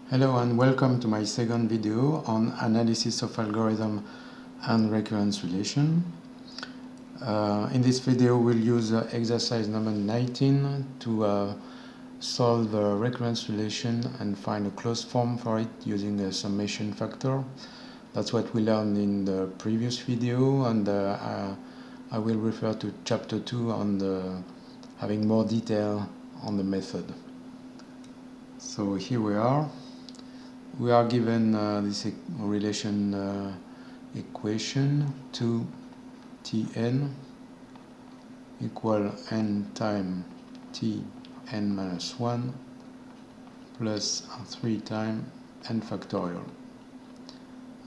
Hello and welcome to my second video on analysis of algorithm and recurrence relation. In this video we'll use exercise number 19 to solve a recurrence relation and find a closed form for it using a summation factor. That's what we learned in the previous video, and I will refer to chapter 2 on having more detail on the method. So here we are. We are given this relation equation 2tn equal n time t n minus 1 plus 3 time n factorial,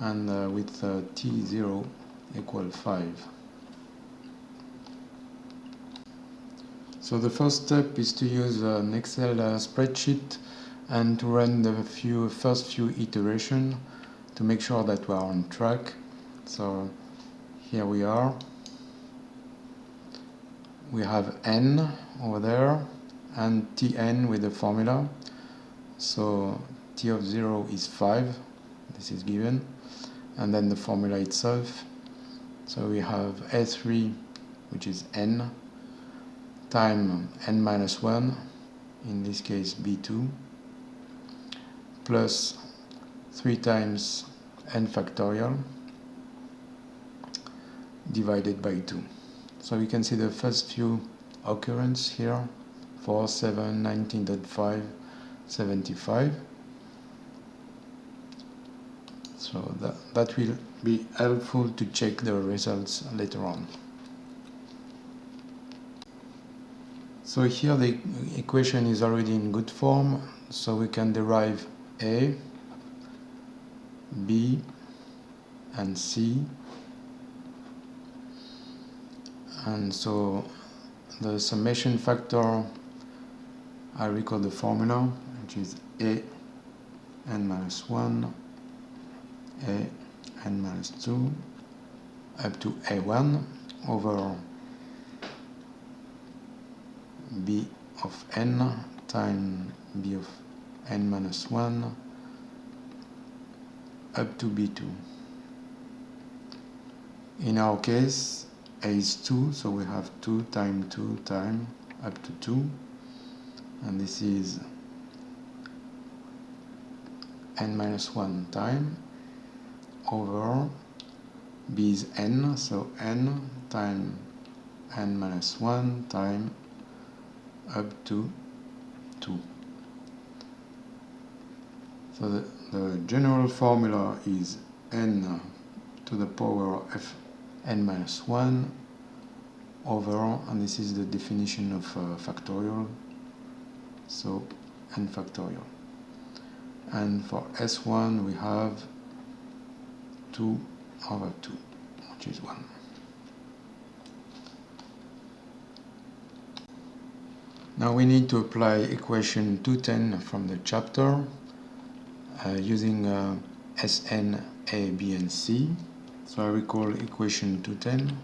and with t0 equal 5. So the first step is to use an Excel spreadsheet and to run the first few iterations to make sure that we are on track. So here we are. We have n over there and tn with the formula. So t of 0 is 5, this is given, and then the formula itself. So we have a3, which is n, time n minus 1, in this case b2, plus 3 times n factorial divided by 2. So we can see the first few occurrences here: 4, 7, 19.5, 75. So that will be helpful to check the results later on. So here the equation is already in good form, so we can derive A, B, and C. And so the summation factor, I recall the formula, which is A n minus 1, A n minus 2, up to A1 over B of n times B of n minus 1 up to B2. In our case, A is 2, so we have 2 times 2 times up to 2, and this is n minus 1 time over B is n, so n times n minus 1 time up to 2. So the general formula is n to the power of n minus 1 over, and this is the definition of factorial, so n factorial. And for S1 we have 2 over 2, which is 1. Now we need to apply equation 210 from the chapter using Sn, A, B, and C. So I recall equation 210.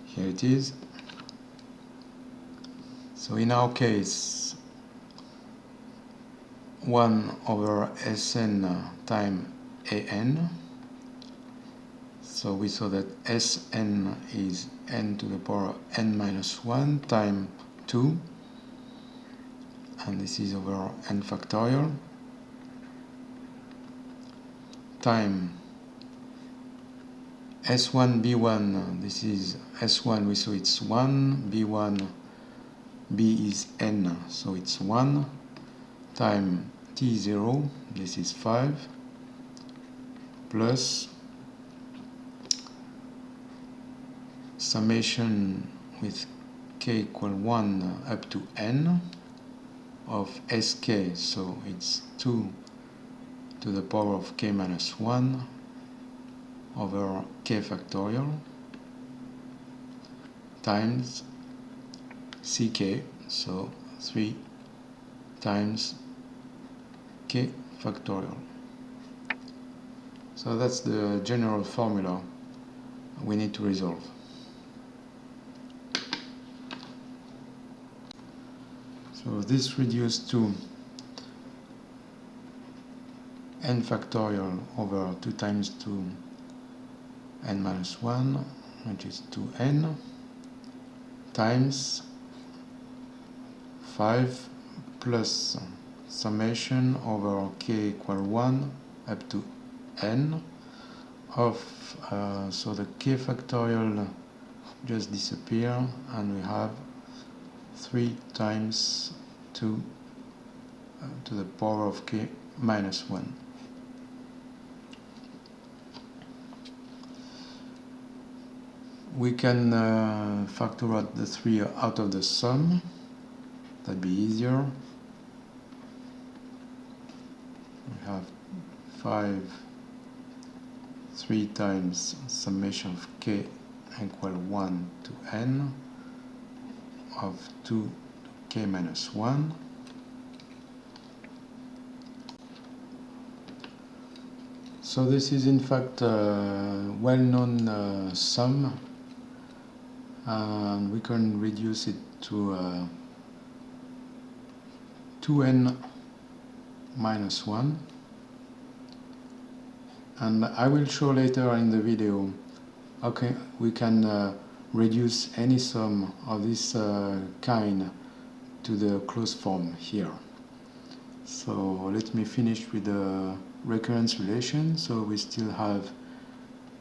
Here it is. So in our case, 1 over Sn times An. So we saw that Sn is n to the power n minus 1 times 2, and this is over n factorial, time S1 B1, this is S1, we saw it's 1, B1, B is n, so it's 1, time T0, this is 5, plus summation with k equal 1 up to n of sk, so it's 2 to the power of k minus 1 over k factorial times ck, so 3 times k factorial. So that's the general formula we need to resolve. So this reduced to n factorial over 2 times 2n minus 1, which is 2n, times 5 plus summation over k equal 1 up to n of, so the k factorial just disappear, and we have 3 times 2 to the power of k minus 1. We can factor out the 3 out of the sum. That'd be easier. We have 3 times summation of k equal 1 to n of 2 to k minus 1. So this is in fact a well-known sum, and we can reduce it to 2n minus 1, and I will show later in the video how we can reduce any sum of this kind to the closed form here. So let me finish with the recurrence relation. So we still have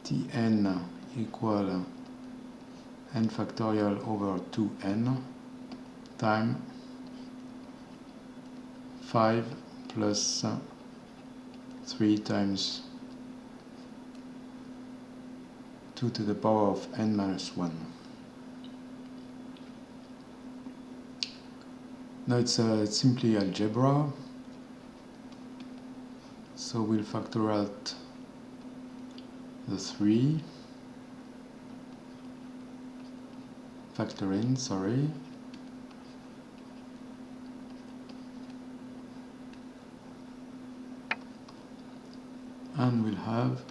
Tn equal n factorial over 2n time 5 plus 3 times 2 to the power of n minus 1. Now it's simply algebra, so we'll factor out the 3, factor in, sorry, and we'll have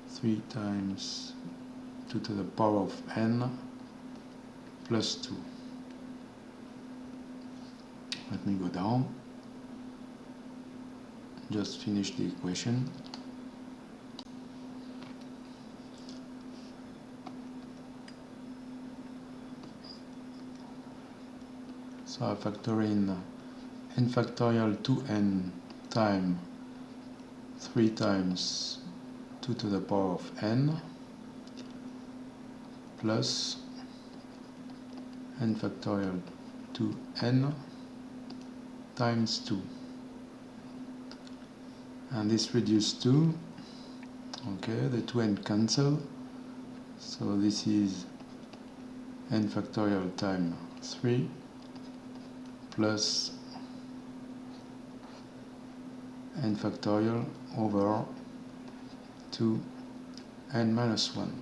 3 times 2 to the power of n plus 2. Let me go down, just finish the equation. So I factor in n factorial 2n time 3 times 2 to the power of n plus n factorial 2n times 2, and this reduces to, okay, the 2n cancel, so this is n factorial times 3 plus n factorial over 2n minus 1.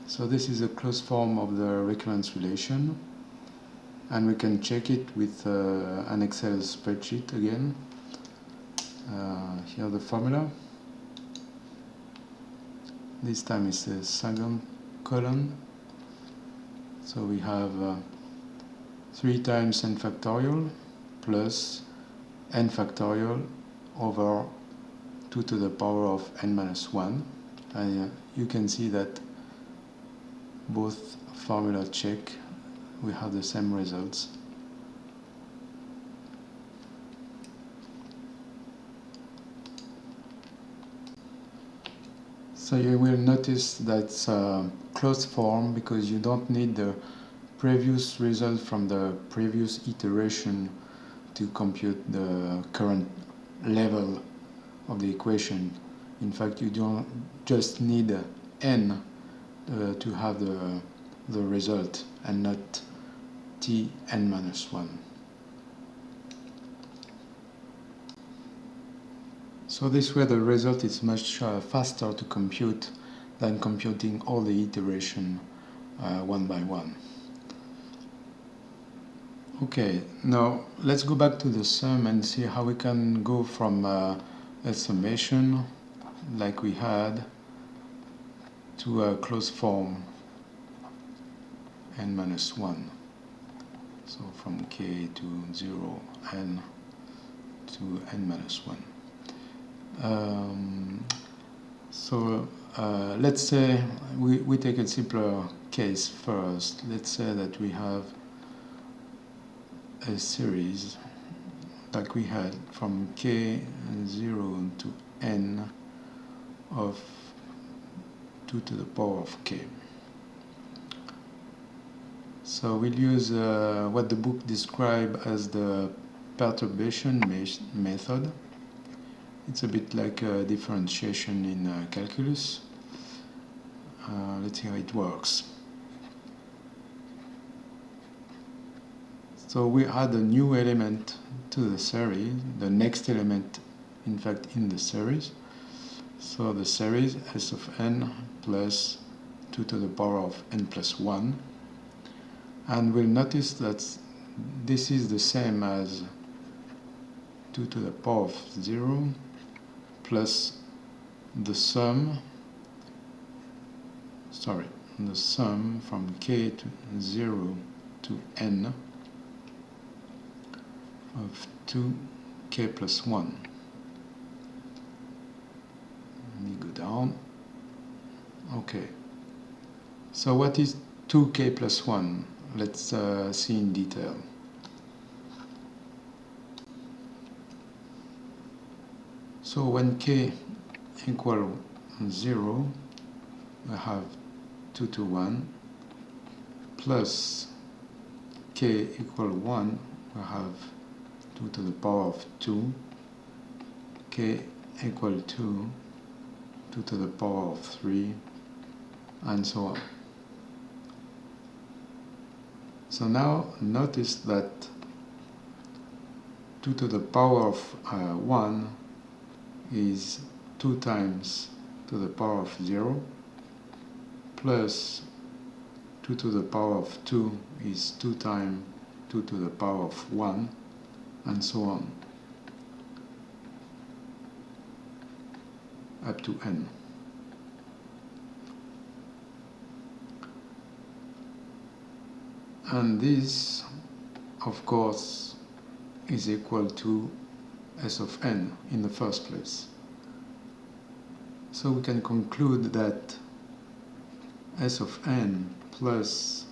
So this is a closed form of the recurrence relation, and we can check it with an Excel spreadsheet again. Here the formula. This time it's the second column. So we have 3 times n factorial plus n factorial over 2 to the power of n minus 1. And you can see that both formula check, we have the same results. So you will notice that's a closed form because you don't need the previous result from the previous iteration to compute the current level of the equation. In fact, you don't just need n to have the result and not Tn minus 1. So this way the result is much faster to compute than computing all the iteration one by one. Okay, now let's go back to the sum and see how we can go from a summation like we had to a closed form n minus 1. So from k to 0 n to n minus 1. Let's say we take a simpler case first. Let's say that we have a series like we had from k0 to n of 2 to the power of k. So we'll use what the book describes as the perturbation method. It's a bit like a differentiation in calculus. Let's see how it works. So we add a new element to the series, the next element in fact in the series. So the series s of n plus 2 to the power of n plus 1. And we'll notice that this is the same as 2 to the power of 0 plus the sum from k to 0 to n of 2k plus 1. Let me go down. Okay. So what is 2k plus 1? Let's see in detail. So when k equal 0, we have 2 to 1, plus k equal 1, we have 2 to the power of 2, k equal 2, 2 to the power of 3, and so on. So now notice that 2 to the power of 1 is 2 times to the power of 0, plus 2 to the power of 2 is 2 times 2 to the power of 1, and so on, up to n. And this, of course, is equal to s of n in the first place. So we can conclude that s of n plus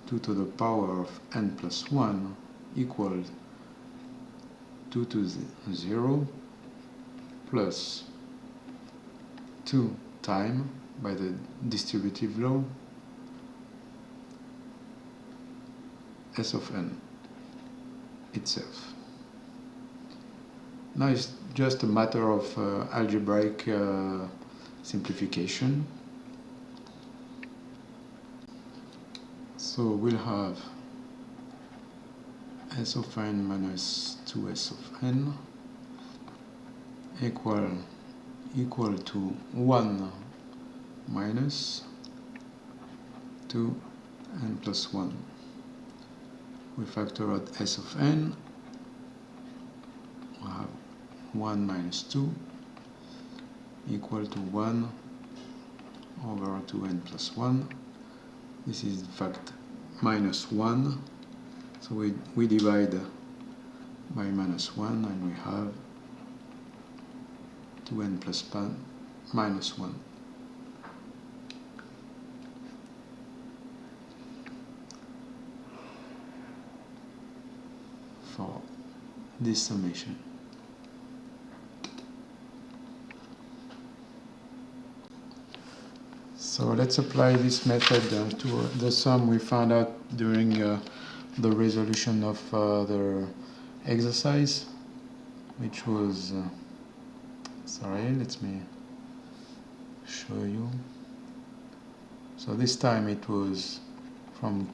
2 to the power of n plus 1 equals 2 to 0 plus 2 times, by the distributive law, s of n itself. Now it's just a matter of algebraic simplification. So we'll have s of n minus 2s of n equal to 1 minus 2n plus 1. We factor out s of n, we have 1 minus 2 equal to 1 over 2n plus 1. This is in fact minus 1, so we divide by minus 1 and we have 2n plus minus 1. For this summation. So let's apply this method to the sum we found out during the resolution of the exercise, which was, sorry, let me show you. So this time it was from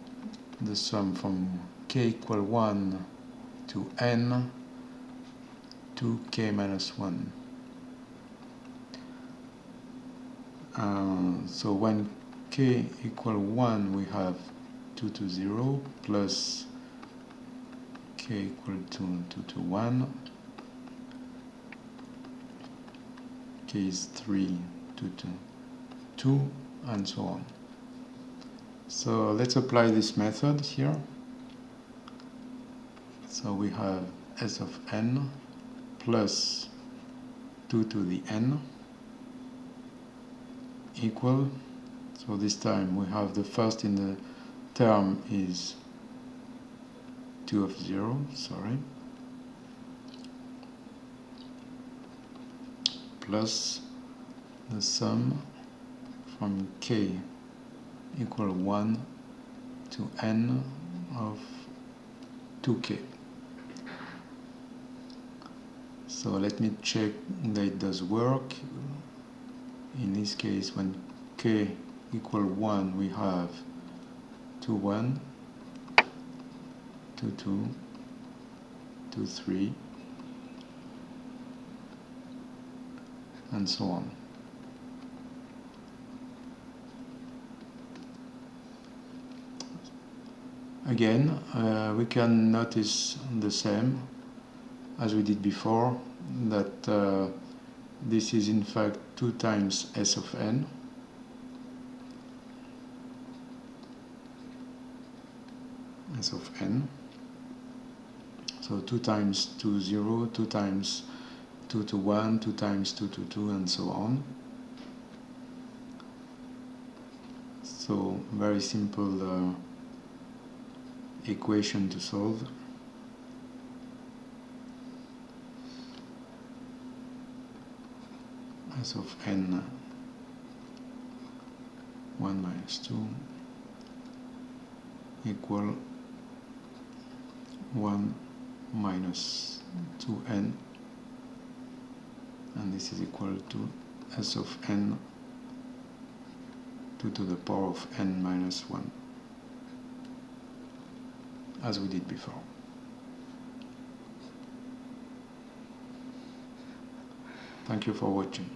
the sum from k equal 1 to n to k minus 1. So when k equal 1, we have 2 to 0 plus k equal to 2 to 1, k is 3, 2 to 2, and so on. So let's apply this method here. So we have s of n plus 2 to the n equal, so this time we have the first in the term is 2 of 0, sorry, plus the sum from k equal 1 to n of 2k. So let me check that it does work. In this case, when k equal 1, we have 2, 1, 2, 2, 2, 3, and so on. Again, we can notice the same as we did before, that this is in fact 2 times s of n. S of n. So 2 times 2, 0, 2 times 2 to 1, 2 times 2 to 2, and so on. So very simple equation to solve. S of n 1 minus 2 equal 1 minus 2n, and this is equal to s of n 2 to the power of n minus 1, as we did before. Thank you for watching.